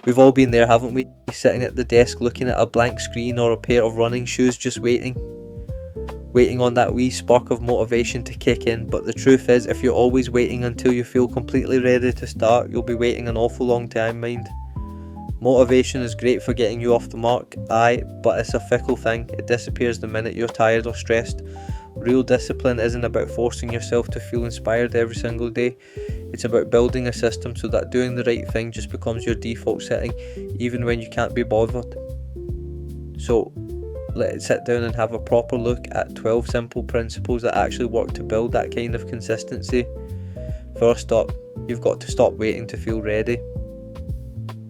We've all been there, haven't we? Sitting at the desk looking at a blank screen or a pair of running shoes, just waiting on that wee spark of motivation to kick in. But the truth is, if you're always waiting until you feel completely ready to start, you'll be waiting an awful long time, mind. Motivation is great for getting you off the mark, aye, but it's a fickle thing. It disappears the minute you're tired or stressed. Real discipline isn't about forcing yourself to feel inspired every single day. It's about building a system so that doing the right thing just becomes your default setting, even when you can't be bothered. So, let's sit down and have a proper look at 12 simple principles that actually work to build that kind of consistency. First up, you've got to stop waiting to feel ready.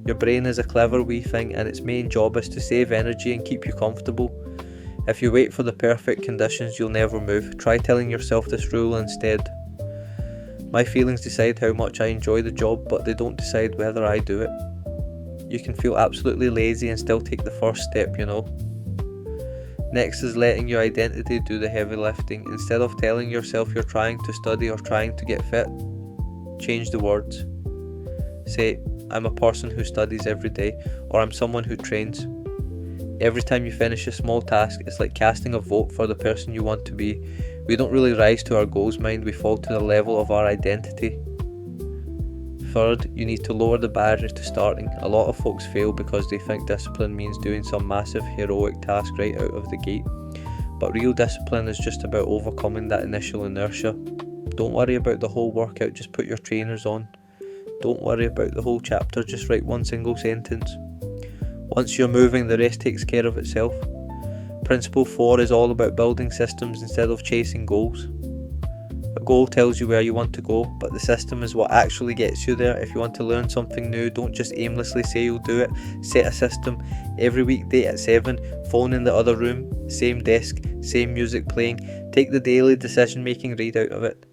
Your brain is a clever wee thing, and its main job is to save energy and keep you comfortable. If you wait for the perfect conditions, you'll never move. Try telling yourself this rule instead. My feelings decide how much I enjoy the job, but they don't decide whether I do it. You can feel absolutely lazy and still take the first step, you know. Next is letting your identity do the heavy lifting. Instead of telling yourself you're trying to study or trying to get fit, change the words. Say, I'm a person who studies every day, or I'm someone who trains. Every time you finish a small task, it's like casting a vote for the person you want to be. We don't really rise to our goals, mind, we fall to the level of our identity. Third, you need to lower the barrier to starting. A lot of folks fail because they think discipline means doing some massive heroic task right out of the gate. But real discipline is just about overcoming that initial inertia. Don't worry about the whole workout, just put your trainers on. Don't worry about the whole chapter, just write one single sentence. Once you're moving, the rest takes care of itself. Principle 4 is all about building systems instead of chasing goals. A goal tells you where you want to go, but the system is what actually gets you there. If you want to learn something new, don't just aimlessly say you'll do it. Set a system. Every weekday at 7, phone in the other room, same desk, same music playing. Take the daily decision making right out of it.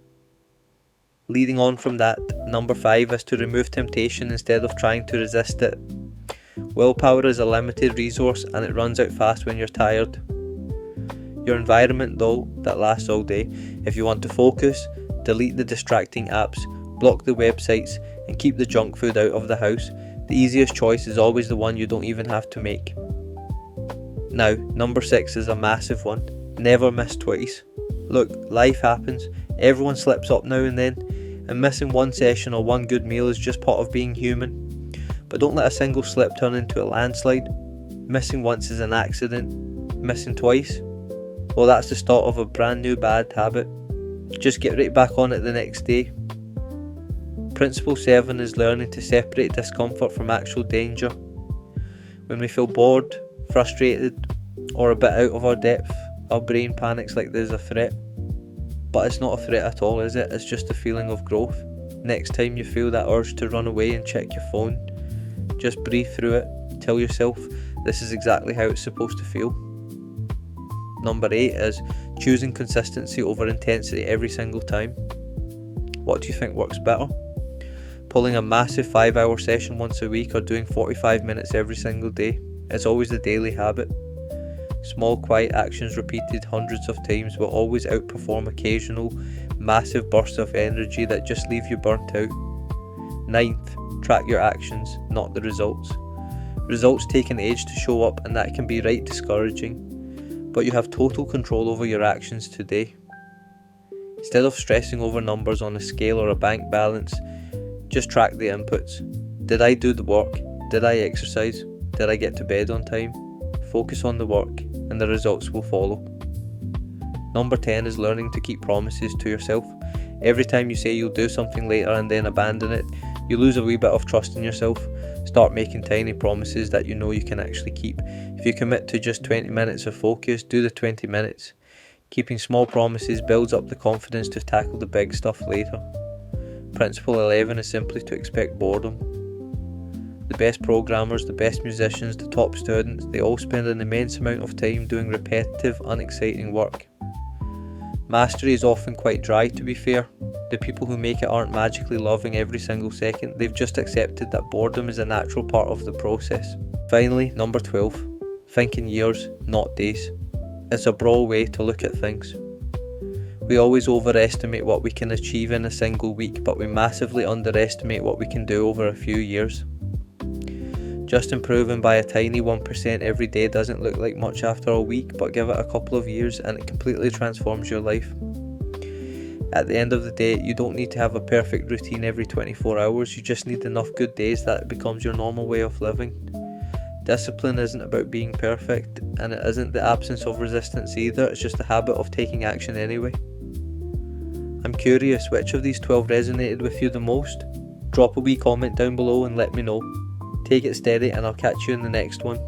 Leading on from that, number 5 is to remove temptation instead of trying to resist it. Willpower is a limited resource and it runs out fast when you're tired. Your environment though, that lasts all day. If you want to focus, delete the distracting apps, block the websites and keep the junk food out of the house. The easiest choice is always the one you don't even have to make. Now, number 6 is a massive one. Never miss twice. Look, life happens. Everyone slips up now and then, and missing one session or one good meal is just part of being human. But don't let a single slip turn into a landslide. Missing once is an accident. Missing twice? Well, that's the start of a brand new bad habit. Just get right back on it the next day. Principle 7 is learning to separate discomfort from actual danger. When we feel bored, frustrated, or a bit out of our depth, our brain panics like there's a threat. But it's not a threat at all, is it? It's just a feeling of growth. Next time you feel that urge to run away and check your phone, just breathe through it. Tell yourself this is exactly how it's supposed to feel. Number 8 is choosing consistency over intensity every single time. What do you think works better? Pulling a massive 5-hour session once a week or doing 45 minutes every single day? It's always the daily habit. Small quiet actions repeated hundreds of times will always outperform occasional massive bursts of energy that just leave you burnt out. 9th, track your actions, not the results. Results take an age to show up and that can be right discouraging, but you have total control over your actions today. Instead of stressing over numbers on a scale or a bank balance, just track the inputs. Did I do the work? Did I exercise? Did I get to bed on time? Focus on the work and the results will follow. Number 10 is learning to keep promises to yourself. Every time you say you'll do something later and then abandon it, you lose a wee bit of trust in yourself. Start making tiny promises that you know you can actually keep. If you commit to just 20 minutes of focus, do the 20 minutes. Keeping small promises builds up the confidence to tackle the big stuff later. Principle 11 is simply to expect boredom. The best programmers, the best musicians, the top students, they all spend an immense amount of time doing repetitive, unexciting work. Mastery is often quite dry, to be fair. The people who make it aren't magically loving every single second, they've just accepted that boredom is a natural part of the process. Finally, number 12, think in years, not days. It's a broad way to look at things. We always overestimate what we can achieve in a single week, but we massively underestimate what we can do over a few years. Just improving by a tiny 1% every day doesn't look like much after a week, but give it a couple of years and it completely transforms your life. At the end of the day, you don't need to have a perfect routine every 24 hours, you just need enough good days that it becomes your normal way of living. Discipline isn't about being perfect, and it isn't the absence of resistance either, it's just the habit of taking action anyway. I'm curious, which of these 12 resonated with you the most? Drop a wee comment down below and let me know. Take it steady and I'll catch you in the next one.